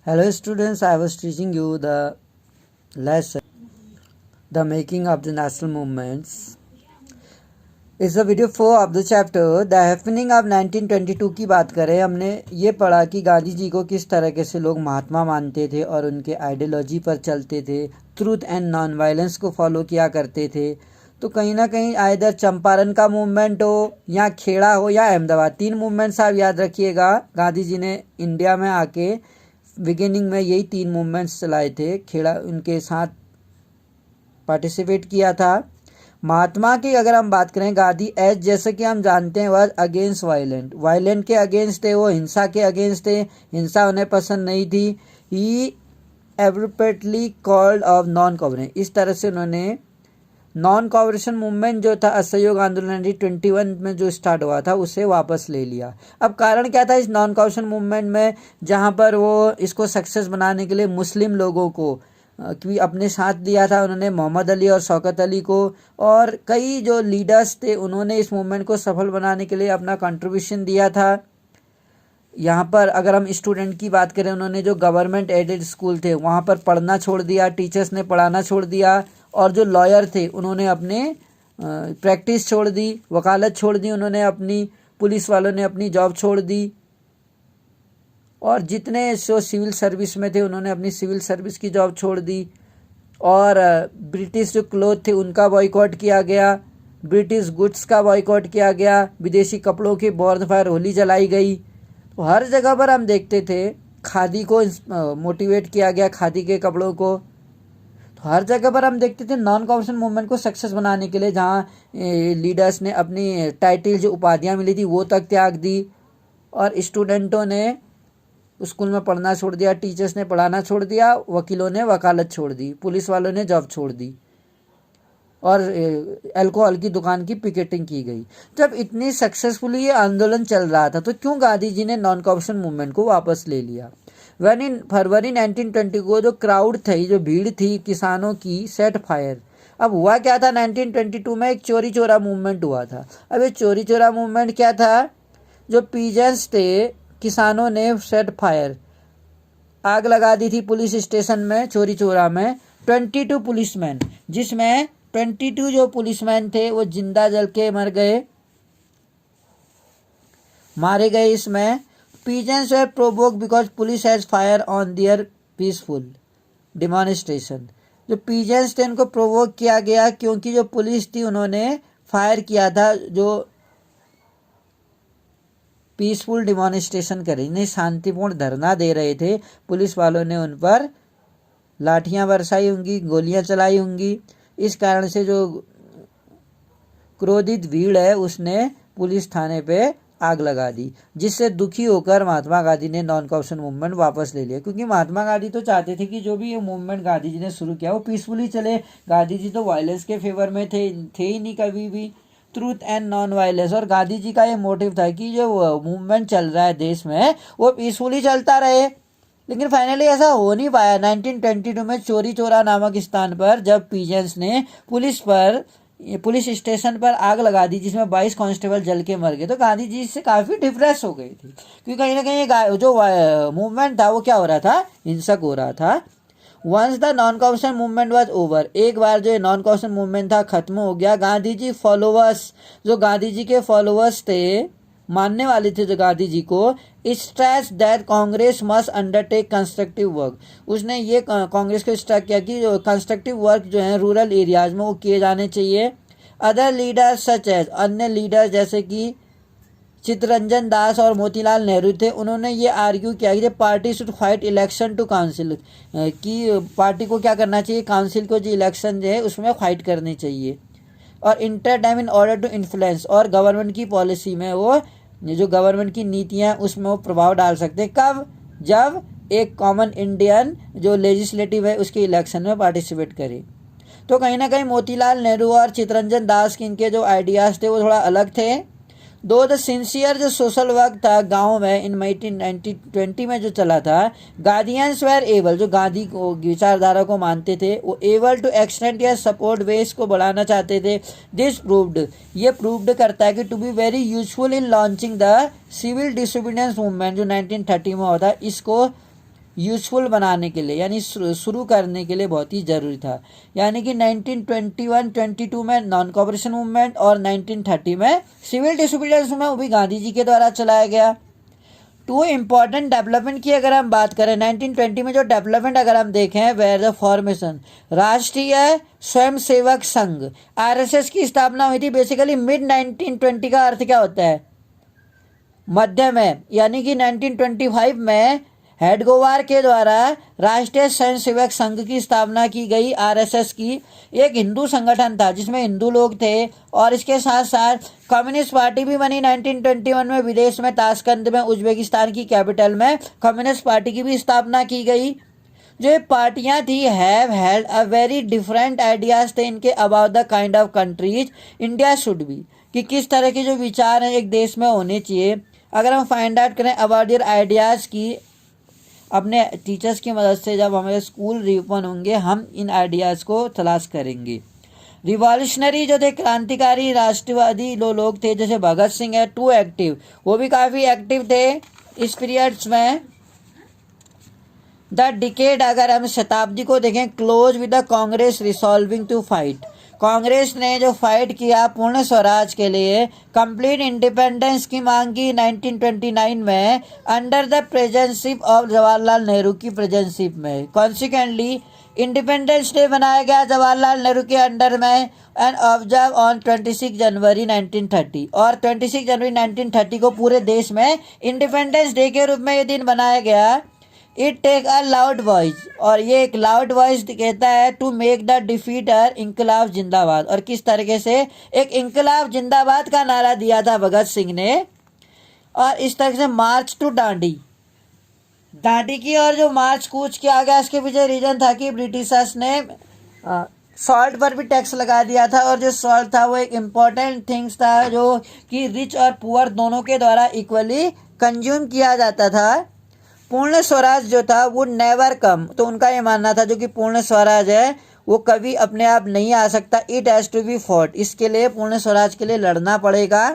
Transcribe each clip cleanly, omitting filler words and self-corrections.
Hello students, I was teaching you the lesson, the making of the national movements. It's the video 4 of the chapter, the happening of 1922 की बात करें। हमने ये पढ़ा कि गांधी जी को किस तरह से लोग महात्मा मानते थे और उनके आइडियोलॉजी पर चलते थे, ट्रूथ एंड नॉन वायलेंस को फॉलो किया करते थे। तो कहीं ना कहीं आइदर चंपारण का मूवमेंट हो या खेड़ा हो या अहमदाबाद, 3 मूवमेंट्स आप याद रखिएगा। गांधी जी ने इंडिया में आके बिगिनिंग में यही 3 मूवमेंट्स चलाए थे, खेड़ा उनके साथ पार्टिसिपेट किया था। महात्मा की अगर हम बात करें, गांधी एज जैसे कि हम जानते हैं वह अगेंस्ट वायलेंट के अगेंस्ट थे, वो हिंसा के अगेंस्ट थे, हिंसा उन्हें पसंद नहीं थी। ही एवरपेटली कॉल्ड ऑफ नॉन कॉपरेशन, इस तरह से उन्होंने नॉन कॉपरेशन मूवमेंट जो था असहयोग आंदोलन 1921 में जो स्टार्ट हुआ था उसे वापस ले लिया। अब कारण क्या था इस नॉन कॉपरेशन मूवमेंट में, जहां पर वो इसको सक्सेस बनाने के लिए मुस्लिम लोगों को भी अपने साथ दिया था। उन्होंने मोहम्मद अली और शौकत अली को और कई जो लीडर्स थे उन्होंने इस मूवमेंट को सफल बनाने के लिए अपना कंट्रीब्यूशन दिया था। यहाँ पर अगर हम स्टूडेंट की बात करें, उन्होंने जो गवर्नमेंट एडेड स्कूल थे वहाँ पर पढ़ना छोड़ दिया, टीचर्स ने पढ़ाना छोड़ दिया, और जो लॉयर थे उन्होंने अपने प्रैक्टिस छोड़ दी, वकालत छोड़ दी उन्होंने अपनी, पुलिस वालों ने अपनी जॉब छोड़ दी, और जितने जो सिविल सर्विस में थे उन्होंने अपनी सिविल सर्विस की जॉब छोड़ दी। और ब्रिटिश जो क्लोथ थे उनका बॉयकॉट किया गया, ब्रिटिश गुड्स का बॉयकॉट किया गया, विदेशी कपड़ों की बॉर्नफायर होली जलाई गई। तो हर जगह पर हम देखते थे खादी को मोटिवेट किया गया, खादी के कपड़ों को। तो हर जगह पर हम देखते थे नॉन कॉपरेशन मूवमेंट को सक्सेस बनाने के लिए जहाँ लीडर्स ने अपनी टाइटल जो उपाधियाँ मिली थी वो तक त्याग दी, और स्टूडेंटों ने स्कूल में पढ़ना छोड़ दिया, टीचर्स ने पढ़ाना छोड़ दिया, वकीलों ने वकालत छोड़ दी, पुलिस वालों ने जॉब छोड़ दी, और अल्कोहल की दुकान की पिकेटिंग की गई। जब इतनी सक्सेसफुली ये आंदोलन चल रहा था तो क्यों गांधी जी ने नॉन कॉपरेशन मूवमेंट को वापस ले लिया। वन इन फरवरी 1920 को जो क्राउड थी, जो भीड़ थी किसानों की, सेट फायर। अब हुआ क्या था, 1922 में एक चोरी चोरा मूवमेंट हुआ था। अब ये चोरी चोरा मूवमेंट क्या था, जो पीजेंट्स थे, किसानों ने सेट फायर, आग लगा दी थी पुलिस स्टेशन में चोरी चोरा में। 22 पुलिसमैन, जिसमें 22 जो पुलिसमैन थे वो जिंदा जल के मर गए, मारे गए इसमें। Peasants were provoke because police has fire on their peaceful demonstration. जो पीजेंट्स थे उनको प्रोवोक किया गया क्योंकि जो पुलिस थी उन्होंने फायर किया था, जो पीसफुल डिमॉन्स्ट्रेशन करे, शांतिपूर्ण धरना दे रहे थे, पुलिस वालों ने उन पर लाठियां बरसाई होंगी, गोलियां चलाई होंगी। इस कारण से जो क्रोधित भीड़ है उसने पुलिस थाने पे आग लगा दी, जिससे दुखी होकर महात्मा गांधी ने नॉन कॉपरेशन मूवमेंट वापस ले लिया। क्योंकि महात्मा गांधी तो चाहते थे कि जो भी ये मूवमेंट गांधी जी ने शुरू किया वो पीसफुली चले। गांधी जी तो वायलेंस के फेवर में थे ही नहीं कभी भी, ट्रूथ एंड नॉन वायलेंस। और गांधी जी का ये मोटिव था कि जो मूवमेंट चल रहा है देश में वो पीसफुली चलता रहे। लेकिन फाइनली ऐसा हो नहीं पाया। 1922 में चोरी चोरा नामक स्थान पर जब पीजेंट्स ने पुलिस स्टेशन पर आग लगा दी, जिसमें 22 कांस्टेबल जल के मर गए, तो गांधी जी इससे काफी डिप्रेस हो गए थे। क्योंकि कहीं ना कहीं जो मूवमेंट था वो क्या हो रहा था, हिंसक हो रहा था। Once the non cooperation movement was over, एक बार जो नॉन कॉपरेशन मूवमेंट था खत्म हो गया, गांधी जी फॉलोवर्स, जो गांधी जी के फॉलोवर्स थे, मानने वाले थे जो गांधी जी को, stress that Congress must undertake constructive work. उसने ये कांग्रेस को स्ट्रेस किया कि जो कंस्ट्रक्टिव वर्क जो है रूरल एरियाज में वो किए जाने चाहिए। अदर लीडर्स सच एज, अन्य लीडर जैसे कि चित्तरंजन दास और मोतीलाल नेहरू थे, उन्होंने ये आर्ग्यू किया कि party should fight election to council, कि पार्टी को क्या करना चाहिए, काउंसिल को जो इलेक्शन जो है उसमें फाइट करनी चाहिए। और इंटरटाइम इन ऑर्डर टू इन्फ्लुएंस, और गवर्नमेंट की पॉलिसी में वो जो गवर्नमेंट की नीतियां उसमें वो प्रभाव डाल सकते हैं। कब, जब एक कॉमन इंडियन जो लेजिस्लेटिव है उसके इलेक्शन में पार्टिसिपेट करे। तो कहीं ना कहीं मोतीलाल नेहरू और चित्तरंजन दास के इनके जो आइडियाज थे वो थोड़ा अलग थे। दो द सिंसियर जो सोशल वर्क था गांव में इन 1920 में जो चला था, गार्डियंस वेर एबल, जो गांधी को विचारधारा को मानते थे वो एबल टू एक्सटेंड या सपोर्ट बेस को बढ़ाना चाहते थे। दिस प्रूव्ड, ये प्रूव्ड करता है कि to be very useful in launching the civil disobedience movement जो 1930 में होता है, इसको यूज़फुल बनाने के लिए यानी शुरू करने के लिए बहुत ही ज़रूरी था। यानी कि 1921-22 में नॉन कॉपरेशन मूवमेंट और 1930 में सिविल डिसोबीडियंस मूवमेंट, वो भी गांधी जी के द्वारा चलाया गया। टू इम्पॉर्टेंट डेवलपमेंट की अगर हम बात करें 1920 में जो डेवलपमेंट अगर हम देखें, वेयर द फॉर्मेशन राष्ट्रीय स्वयंसेवक संघ आरएसएस की स्थापना हुई थी। बेसिकली मिड 1920 का अर्थ क्या होता है? मध्य में, यानी कि 1925 में हेडगोवार के द्वारा राष्ट्रीय स्वयंसेवक संघ की स्थापना की गई। आरएसएस की एक हिंदू संगठन था जिसमें हिंदू लोग थे, और इसके साथ साथ कम्युनिस्ट पार्टी भी बनी 1921 में विदेश में ताशकंद में, उज्बेकिस्तान की कैपिटल में कम्युनिस्ट पार्टी की भी स्थापना की गई। जो ये पार्टियां थी have held a very different ideas थे इनके about the kind of countries India should be, कि किस तरह के जो विचार हैं एक देश में होने चाहिए। अगर हम फाइंड आउट करें अबाउट देयर आइडियाज़ की, अपने टीचर्स की मदद से जब हमारे स्कूल रीओपन होंगे हम इन आइडियाज़ को तलाश करेंगे। रिवॉल्यूशनरी जो थे, क्रांतिकारी राष्ट्रवादी लोग थे, जैसे भगत सिंह है, टू एक्टिव, वो भी काफ़ी एक्टिव थे इस पीरियड्स में। द डिकेड अगर हम शताब्दी को देखें, close with the Congress resolving to fight, Congress ने जो फाइट किया पूर्ण स्वराज के लिए, कंप्लीट इंडिपेंडेंस की मांग की 1929 में under the presidentship of Jawaharlal Nehru की प्रेजेंटशिप में। कॉन्सिक्वेंटली इंडिपेंडेंस डे बनाया गया जवाहरलाल नेहरू के अंडर में एंड ऑब्जर्व ऑन 26 जनवरी 1930, और 26 जनवरी 1930 को पूरे देश में इंडिपेंडेंस डे के रूप में ये दिन बनाया गया। It take a loud voice, और ये एक लाउड वॉइस कहता है टू मेक द डिफीटर इंकलाब जिंदाबाद, और किस तरीके से एक इंकलाब जिंदाबाद का नारा दिया था भगत सिंह ने। और इस तरह से मार्च टू दांडी, दांडी की और जो मार्च कूच किया गया, इसके पीछे रीजन था कि ब्रिटिशर्स ने सॉल्ट पर भी टैक्स लगा दिया था, और जो सॉल्ट था वो एक इम्पॉर्टेंट थिंग्स था जो कि रिच और पुअर दोनों के द्वारा इक्वली कंज्यूम किया जाता था। पूर्ण स्वराज जो था वो नेवर कम, तो उनका ये मानना था जो कि पूर्ण स्वराज है वो कभी अपने आप नहीं आ सकता, it has to be fought, इसके लिए पूर्ण स्वराज के लिए लड़ना पड़ेगा।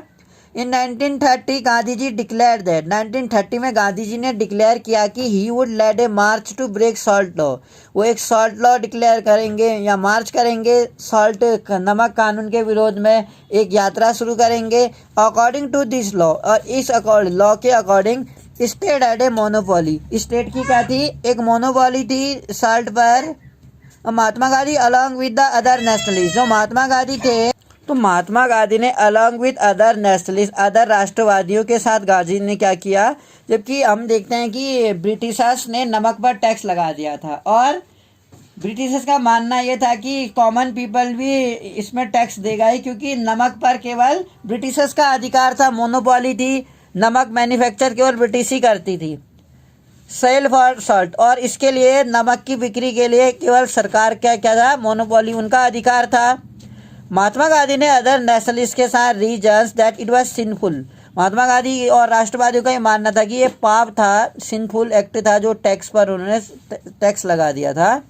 In 1930 Gandhi ji declare that, 1930 में गांधी जी ने डिक्लेयर किया कि he would lead a march to break salt law, वो एक सॉल्ट लॉ डिक्लेयर करेंगे या मार्च करेंगे, सॉल्ट नमक कानून के विरोध में एक यात्रा शुरू करेंगे। अकॉर्डिंग टू दिस लॉ, और इस लॉ के according state had a monopoly, state की क्या थी? एक मोनोपोली थी सॉल्ट पर। Mahatma Gandhi along with the other nationalist, जो महात्मा गांधी थे, तो महात्मा गांधी ने along with other nationalist, other राष्ट्रवादियों के साथ गांधी ने क्या किया, जबकि हम देखते हैं कि ब्रिटिशर्स ने नमक पर टैक्स लगा दिया था, और ब्रिटिशर्स का मानना यह था कि कॉमन पीपल भी इसमें टैक्स देगा ही, क्योंकि नमक पर केवल ब्रिटिशर्स का अधिकार था, मोनोपोली थी, नमक मैन्युफैक्चर केवल ब्रिटिश ही करती थी, सेल फॉर सॉल्ट, और इसके लिए नमक की बिक्री के लिए केवल सरकार क्या क्या था, मोनोपोली, उनका अधिकार था। महात्मा गांधी ने अदर नेशनलिस्ट के साथ reasons that it was sinful, Mahatma Gandhi और राष्ट्रवादियों का ये मानना था कि ये पाप था, सिंफुल एक्ट था जो टैक्स पर उन्होंने टैक्स लगा दिया था।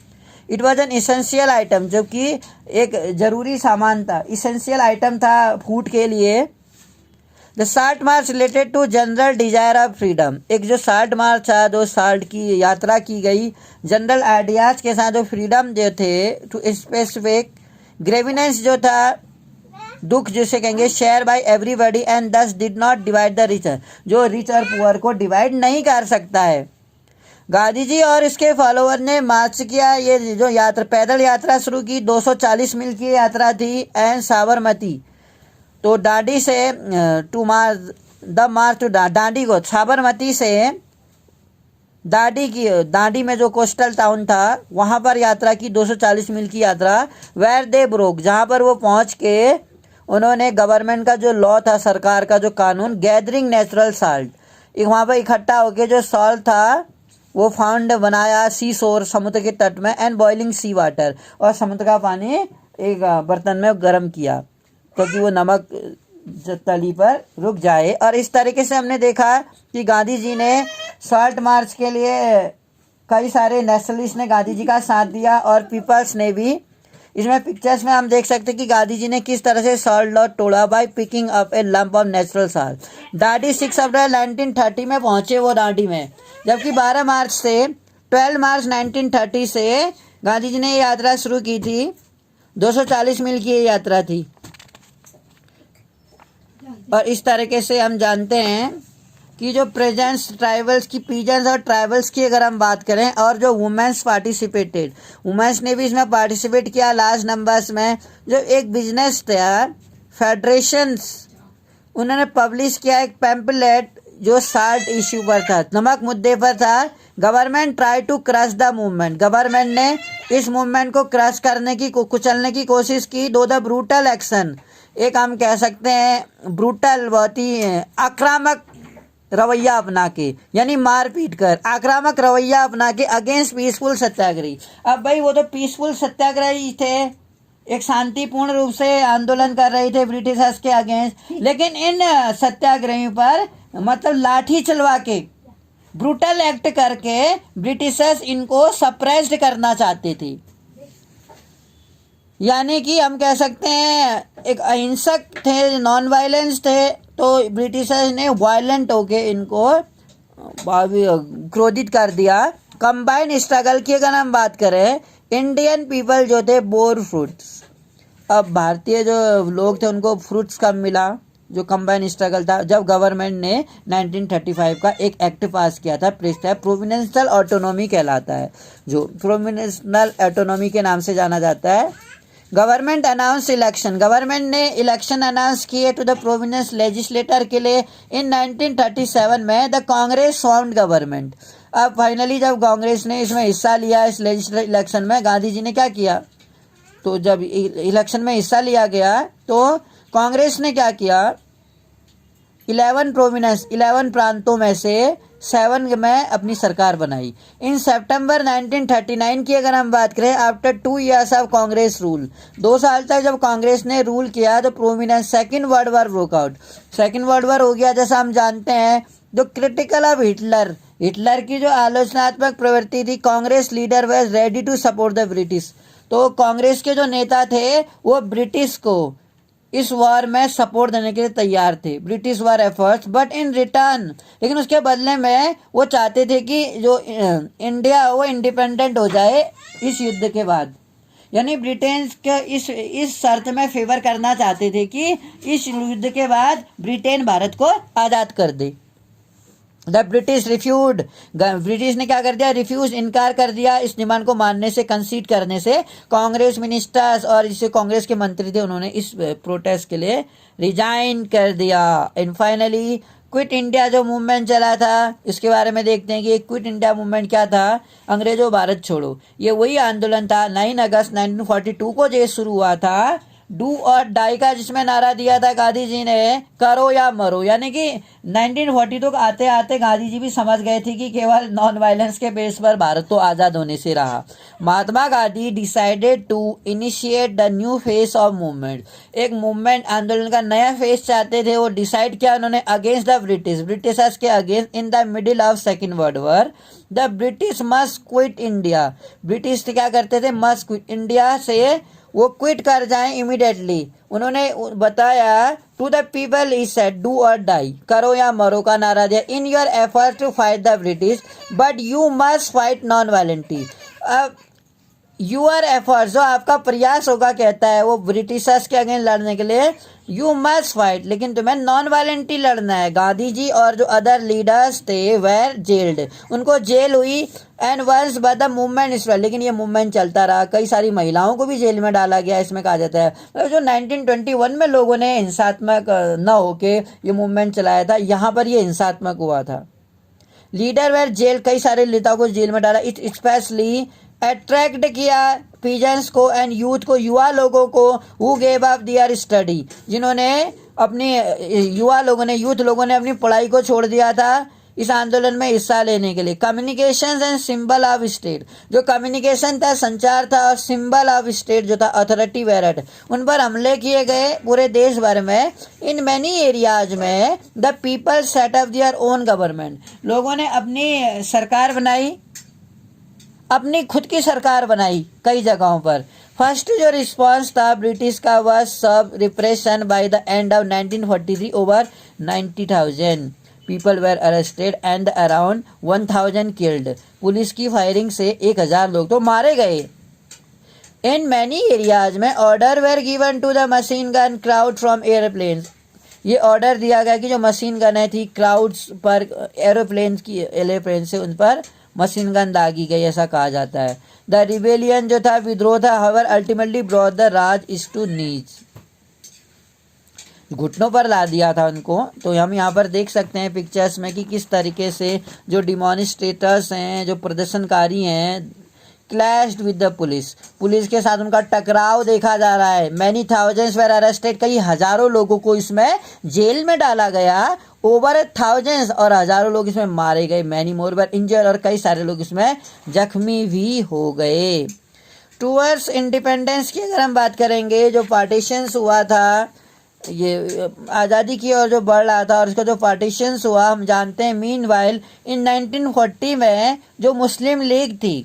It was an essential item, जो कि एक जरूरी सामान था, इसेंशियल आइटम था फूड के लिए। The salt march related to general desire of freedom, एक जो साल्ट मार्च था, जो साल्ट की यात्रा की गई जनरल आइडियाज के साथ, जो फ्रीडम जो थे टू स्पेसिफिक ग्रेविनेंस जो था, दुख जिसे कहेंगे, शेयर बाय एवरीबॉडी एंड दस did not divide the rich, जो रिच और पुअर को डिवाइड नहीं कर सकता है। गांधी जी और इसके फॉलोअर ने मार्च किया, ये जो यात्रा पैदल यात्रा शुरू की, 240 मील की यात्रा थी, एंड साबरमती, तो दांडी से to march the march to Dandi को, साबरमती से दांडी में जो कोस्टल टाउन था वहाँ पर यात्रा की, 240 मील की यात्रा। वेयर दे ब्रोक, जहाँ पर वो पहुँच के उन्होंने गवर्नमेंट का जो लॉ था, सरकार का जो कानून, गैदरिंग नेचुरल साल्ट, एक वहाँ पर इकट्ठा होके जो सॉल्ट था वो फाउंड बनाया सी शोर, समुद्र के तट में, एंड बॉइलिंग सी वाटर, और समुद्र का पानी एक बर्तन में गर्म किया क्योंकि वो नमक तली पर रुक जाए। और इस तरीके से हमने देखा कि गांधी जी ने सॉल्ट मार्च के लिए कई सारे नेशनलिस्ट ने गांधी जी का साथ दिया, और पीपल्स ने भी। इसमें पिक्चर्स में हम देख सकते हैं कि गांधी जी ने किस तरह से सॉल्ट लॉ तोड़ा by picking up a lump of natural salt. Dandi 6 अप्रैल 1930 में पहुंचे वो दांडी में, जबकि 12 मार्च से 12 मार्च 1930 से गांधी जी ने ये यात्रा शुरू की थी। 240 मील की ये यात्रा थी। और इस तरीके से हम जानते हैं कि जो प्रेजेंट्स ट्राइबल्स की, पीजन्स और ट्राइबल्स की अगर हम बात करें, और जो वुमेन्स पार्टिसिपेटेड, वुमेन्स ने भी इसमें पार्टिसिपेट किया। लार्ज नंबर्स में जो एक बिजनेस था फेडरेशंस, उन्होंने पब्लिश किया एक पैम्पलेट जो साल्ट इश्यू पर था, नमक मुद्दे पर था। Government try to crush the movement, government ने इस मूवमेंट को क्रश करने की, कुचलने की कोशिश की। दो द ब्रूटल एक्शन, एक हम कह सकते हैं ब्रूटल, बहुत ही आक्रामक रवैया अपना के, यानी मारपीट कर, आक्रामक रवैया अपना के अगेंस्ट पीसफुल सत्याग्रही। अब भाई वो तो पीसफुल सत्याग्रही थे, एक शांतिपूर्ण रूप से आंदोलन कर रहे थे ब्रिटिशर्स के अगेंस्ट, लेकिन इन सत्याग्रहियों पर मतलब लाठी चलवा के, ब्रूटल एक्ट करके ब्रिटिशर्स इनको सप्रेस्ड करना चाहते थे। यानी कि हम कह सकते हैं एक अहिंसक थे, नॉन वायलेंस थे, तो ब्रिटिशर्स ने वायलेंट होके इनको क्रोधित कर दिया। कंबाइंड स्ट्रगल की अगर हम बात करें, इंडियन पीपल जो थे बोर फ्रूट्स, अब भारतीय जो लोग थे उनको फ्रूट्स कम मिला। जो कंबाइंड स्ट्रगल था, जब गवर्नमेंट ने 1935 का एक एक्ट पास किया था, प्रोविंशियल ऑटोनॉमी कहलाता है, जो प्रोविंशियल ऑटोनॉमी के नाम से जाना जाता है। गवर्नमेंट अनाउंस इलेक्शन, गवर्नमेंट ने इलेक्शन अनाउंस किए टू द प्रोविंस लेजिस्लेटर के लिए। इन 1937 में द कांग्रेस फॉर्म्ड गवर्नमेंट। अब फाइनली जब कांग्रेस ने इसमें हिस्सा लिया, इस लेजिस्लेटिव इलेक्शन में, गांधी जी ने क्या किया, तो जब इलेक्शन में हिस्सा लिया गया तो कांग्रेस ने क्या किया, 11 प्रांतों में से 7 में अपनी सरकार बनाई। इन सितंबर 1939 की अगर हम बात करें, after 2 years of Congress rule, 2 साल तक जब कांग्रेस ने रूल किया तो prominence second world war broke out. Second world war हो गया, जैसा हम जानते हैं। जो क्रिटिकल ऑफ हिटलर, हिटलर की जो आलोचनात्मक प्रवृत्ति थी, Congress leader was ready to support the British. तो कांग्रेस के जो नेता थे वो ब्रिटिश को इस वॉर में सपोर्ट देने के लिए तैयार थे, British war efforts, but in return, लेकिन उसके बदले में वो चाहते थे कि जो इंडिया वो इंडिपेंडेंट हो जाए इस युद्ध के बाद। यानी ब्रिटेन के इस शर्त में फेवर करना चाहते थे कि इस युद्ध के बाद ब्रिटेन भारत को आज़ाद कर दे। द ब्रिटिश रिफ्यूज, ब्रिटिश ने क्या कर दिया, रिफ्यूज, इनकार कर दिया इस डिमांड को मानने से, कंसीड करने से। कांग्रेस मिनिस्टर्स और जिसे कांग्रेस के मंत्री थे उन्होंने इस प्रोटेस्ट के लिए रिजाइन कर दिया। एंड फाइनली क्विट इंडिया जो मूवमेंट चला था, इसके बारे में देखते हैं कि क्विट इंडिया मूवमेंट क्या था। अंग्रेजों भारत छोड़ो, ये वही आंदोलन था 9 अगस्त 1942 को जो शुरू हुआ था, डू और डाई का, जिसमें नारा दिया था गांधी जी ने, करो या मरो। यानी कि 1942 तक आते आते गांधी जी भी समझ गए थे कि केवल नॉन वायलेंस के बेस पर भारत तो आज़ाद होने से रहा। Mahatma Gandhi decided to initiate the new phase of movement, एक मूवमेंट, आंदोलन का नया फेस चाहते थे। वो डिसाइड किया उन्होंने अगेंस्ट द ब्रिटिशर्स के against. In the middle of second world war the British must quit India, British क्या करते थे, मस्ट क्विट इंडिया से वो क्विट कर जाएं इमीडिएटली। उन्होंने बताया to the people is said do or die, करो या मरो का नारा दिया। In your effort to fight the British but you must fight non violently. अब यूर एफर्ट, जो आपका प्रयास होगा, कहता है वो ब्रिटिशर्स के अगेंस्ट लड़ने के लिए, यू मस्ट फाइट, लेकिन तुम्हें नॉन वायलेंटली लड़ना है। गांधी जी और जो अदर लीडर्स थे वेर जेल्ड, उनको जेल हुई। And once but the movement is, लेकिन ये मूवमेंट चलता रहा, कई सारी महिलाओं को भी जेल में डाला गया। इसमें कहा जाता है जो 1921 में लोगों ने हिंसात्मक न होके ये मूवमेंट चलाया था, यहाँ पर ये हिंसात्मक हुआ था। लीडर वेर जेल, कई सारे नेताओं को जेल में डाला। इट स्पेशली अट्रैक्ट किया पीजेंट्स को एंड यूथ को, युवा लोगों को, who gave up there study, जिन्होंने अपनी यूथ लोगों ने अपनी पढ़ाई को छोड़ दिया था इस आंदोलन में हिस्सा लेने के लिए। Communication and symbol of state, जो कम्युनिकेशन था, संचार था, और सिंबल ऑफ स्टेट जो था अथॉरिटी वेरट, उन पर हमले किए गए पूरे देश भर में। इन मैनी एरियाज में the people set up their own government, लोगों ने अपनी सरकार बनाई, अपनी खुद की सरकार बनाई कई जगहों पर। फर्स्ट जो रिस्पांस था ब्रिटिश का वह सब repression by the end of 1943 over 90,000 people were arrested and around 1000 killed. Police की फायरिंग से 1000 लोग तो मारे गए। इन मैनी एरियाज में order were given to the machine gun crowd from airplanes. ये ऑर्डर दिया गया कि जो मशीन गन है थी क्राउड्स पर, एरोप्लेन से उन पर मशीन गन दागी गई, ऐसा कहा जाता है। द रिबेलियन जो था, विद्रोह था, however ultimately brought the Raj is to knees, घुटनों पर ला दिया था उनको। तो हम यहाँ पर देख सकते हैं पिक्चर्स में कि किस तरीके से जो डिमॉन्स्ट्रेटर्स हैं, जो प्रदर्शनकारी हैं, क्लैश्ड विद द पुलिस के साथ उनका टकराव देखा जा रहा है। मैनी थाउजेंड्स वेर अरेस्टेड, कई हजारों लोगों को इसमें जेल में डाला गया। ओवर थाउजेंड्स, और हजारों लोग इसमें मारे गए। मैनी मोर वेर इंजर्ड, और कई सारे लोग इसमें जख्मी भी हो गए। टूवर्ड्स इंडिपेंडेंस की अगर हम बात करेंगे, जो पार्टीशंस हुआ था, ये आज़ादी की ओर जो बढ़ रहा था और इसका जो पार्टीशंस हुआ, हम जानते हैं। मीन वाइल इन 1940 में जो मुस्लिम लीग थी,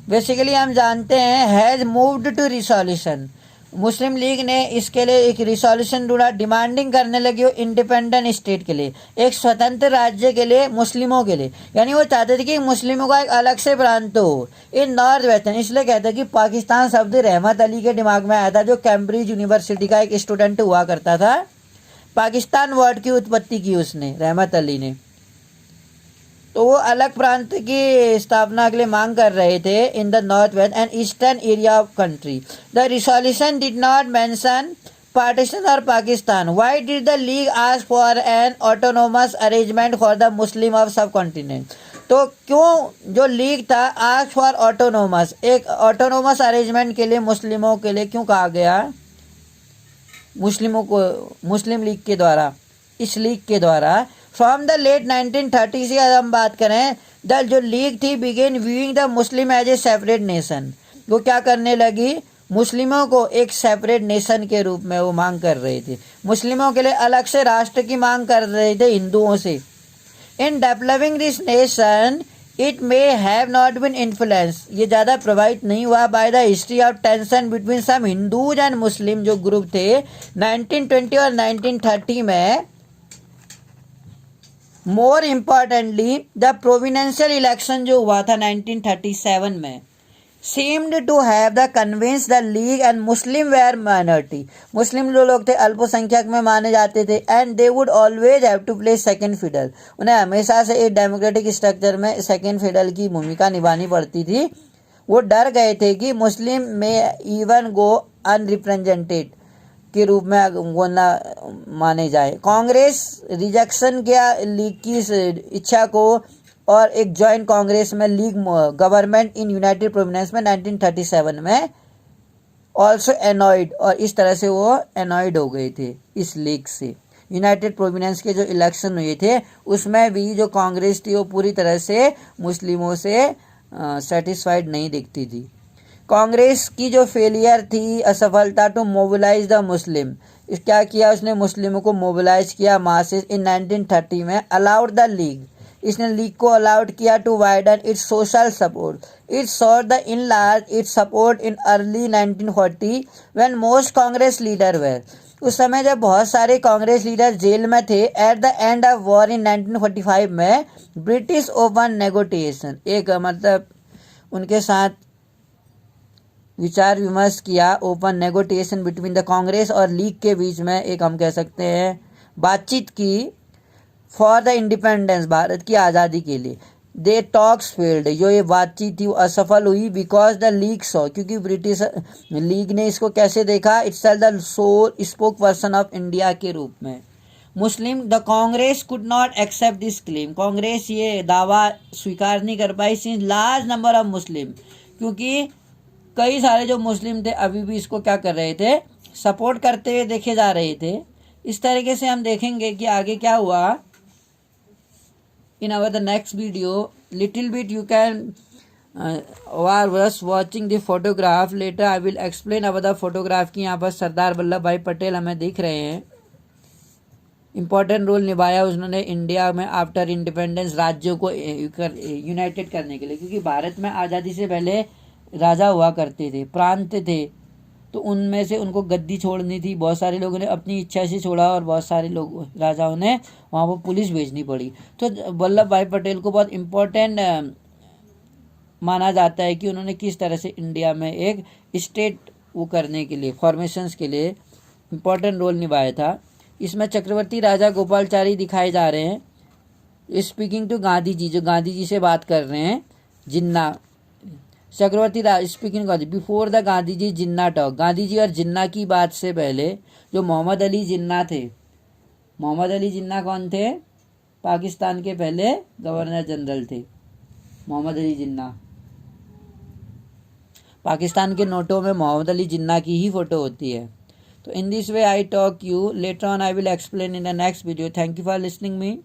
बेसिकली हम जानते हैं, has moved to resolution. Muslim League ने इसके लिए एक रिसोल्यूशन ढूंढा, डिमांडिंग करने लगी वो इंडिपेंडेंट स्टेट के लिए, एक स्वतंत्र राज्य के लिए, मुस्लिमों के लिए। यानी वो चाहते थे कि मुस्लिमों का एक अलग से प्रांत हो इन नॉर्थ वेस्टर्न। इसलिए कहते हैं कि पाकिस्तान शब्द रहमत अली के दिमाग में आया था, जो कैम्ब्रिज यूनिवर्सिटी का एक स्टूडेंट हुआ करता था। पाकिस्तान वर्ड की उत्पत्ति की उसने, रहमत अली ने। तो वो अलग प्रांत की स्थापना के लिए मांग कर रहे थे in the north west and eastern area of country. The resolution did not mention partition और Pakistan. Why did the League ask for an autonomous arrangement for the Muslim of subcontinent. तो क्यों जो लीग था, ask for autonomous, एक autonomous arrangement के लिए मुस्लिमों के लिए क्यों कहा गया? मुस्लिमों को, मुस्लिम लीग के द्वारा, इस लीग के द्वारा फ्रॉम द लेट 1930 से अगर हम बात करें, द जो लीग थी began viewing the Muslim as a separate nation. वो क्या करने लगी? मुस्लिमों को एक सेपरेट नेशन के रूप में वो मांग कर रहे थे। मुस्लिमों के लिए अलग से राष्ट्र की मांग कर रहे थे हिंदुओं से। In developing this nation it may have not been influence, ये ज़्यादा प्रभावित नहीं हुआ by the history of tension between some Hindus and Muslim, जो ग्रुप थे 1920 और 1930 में। More importantly the providential election जो हुआ था 1937 में, seemed to have the convinced the league and Muslim were minority। मुस्लिम जो लोग थे अल्पसंख्यक में माने जाते थे, and they would always have to play second fiddle। उन्हें हमेशा से एक डेमोक्रेटिक स्ट्रक्चर में सेकेंड फिडल की भूमिका निभानी पड़ती थी। वो डर गए थे कि मुस्लिम में इवन गो अनरिप्रेजेंटेड के रूप में वो ना माने जाए। कांग्रेस रिजेक्शन किया लीग की इस इच्छा को, और एक जॉइंट कांग्रेस में league government in United Providence में 1937 में ऑल्सो एनॉयड, और इस तरह से वो एनॉयड हो गए थे इस लीग से। यूनाइटेड प्रोविडेंस के जो इलेक्शन हुए थे उसमें भी जो कांग्रेस थी वो पूरी तरह से मुस्लिमों से सेटिस्फाइड नहीं दिखती थी। कांग्रेस की जो फेलियर थी, असफलता टू मोबिलाइज द मुस्लिम, क्या किया उसने? मुस्लिमों को मोबिलाइज किया मासेस इन 1930 में। अलाउड द लीग, इसने लीग को अलाउड किया to widen its social support. It sought the enlarge its support in early 1940 when most Congress leader were. उस समय जब बहुत सारे कांग्रेस लीडर जेल में थे। At the end of war in 1945 में ब्रिटिश ओपन नेगोटिएशन, एक मतलब उनके साथ विचार विमर्श किया, open negotiation between the Congress और लीग के बीच में एक हम कह सकते हैं बातचीत की फॉर द इंडिपेंडेंस, भारत की आज़ादी के लिए। दे टॉक्स फेल्ड, जो ये बातचीत थी वो असफल हुई बिकॉज द लीग सॉ, क्योंकि ब्रिटिश लीग ने इसको कैसे देखा? It's the sole spokesperson of India के रूप में। Muslim the Congress could not accept this claim, Congress ये दावा स्वीकार नहीं कर पाई since large number of Muslim, क्योंकि कई सारे जो मुस्लिम थे अभी भी इसको क्या कर रहे थे? सपोर्ट करते हुए देखे जा रहे थे। इस तरीके से हम देखेंगे कि आगे क्या हुआ in our the next video. Little bit you can while just watching the photograph, later I will explain about the photograph की यहाँ पर सरदार वल्लभ भाई पटेल हमें दिख रहे हैं। इम्पोर्टेंट रोल निभाया उन्होंने इंडिया में आफ्टर इंडिपेंडेंस राज्यों को यूनाइटेड करने के लिए, क्योंकि भारत में आज़ादी से पहले राजा हुआ करते थे, प्रांत थे, तो उनमें से उनको गद्दी छोड़नी थी, बहुत सारे लोगों ने अपनी इच्छा से छोड़ा और बहुत सारे लोग राजाओं ने वहाँ पर पुलिस भेजनी पड़ी। तो वल्लभ भाई पटेल को बहुत इम्पोर्टेंट माना जाता है कि उन्होंने किस तरह से इंडिया में एक स्टेट वो करने के लिए, फॉर्मेशंस के लिए इम्पोर्टेंट रोल निभाया था। इसमें चक्रवर्ती राजा गोपालचारी दिखाए जा रहे हैं स्पीकिंग टू गांधी जी, जो गांधी जी से बात कर रहे हैं। Jinnah Chakravarti Raj speaking Gandhi before the Gandhi ji Jinnah talk. Gandhi जी और जिन्ना की बात से पहले जो मोहम्मद अली जिन्ना थे, मोहम्मद अली जिन्ना कौन थे? पाकिस्तान के पहले गवर्नर जनरल थे मोहम्मद अली जिन्ना। पाकिस्तान के नोटों में मोहम्मद अली जिन्ना की ही फोटो होती है। तो in this way I talk you, later on I will explain in the next video. Thank you for listening me.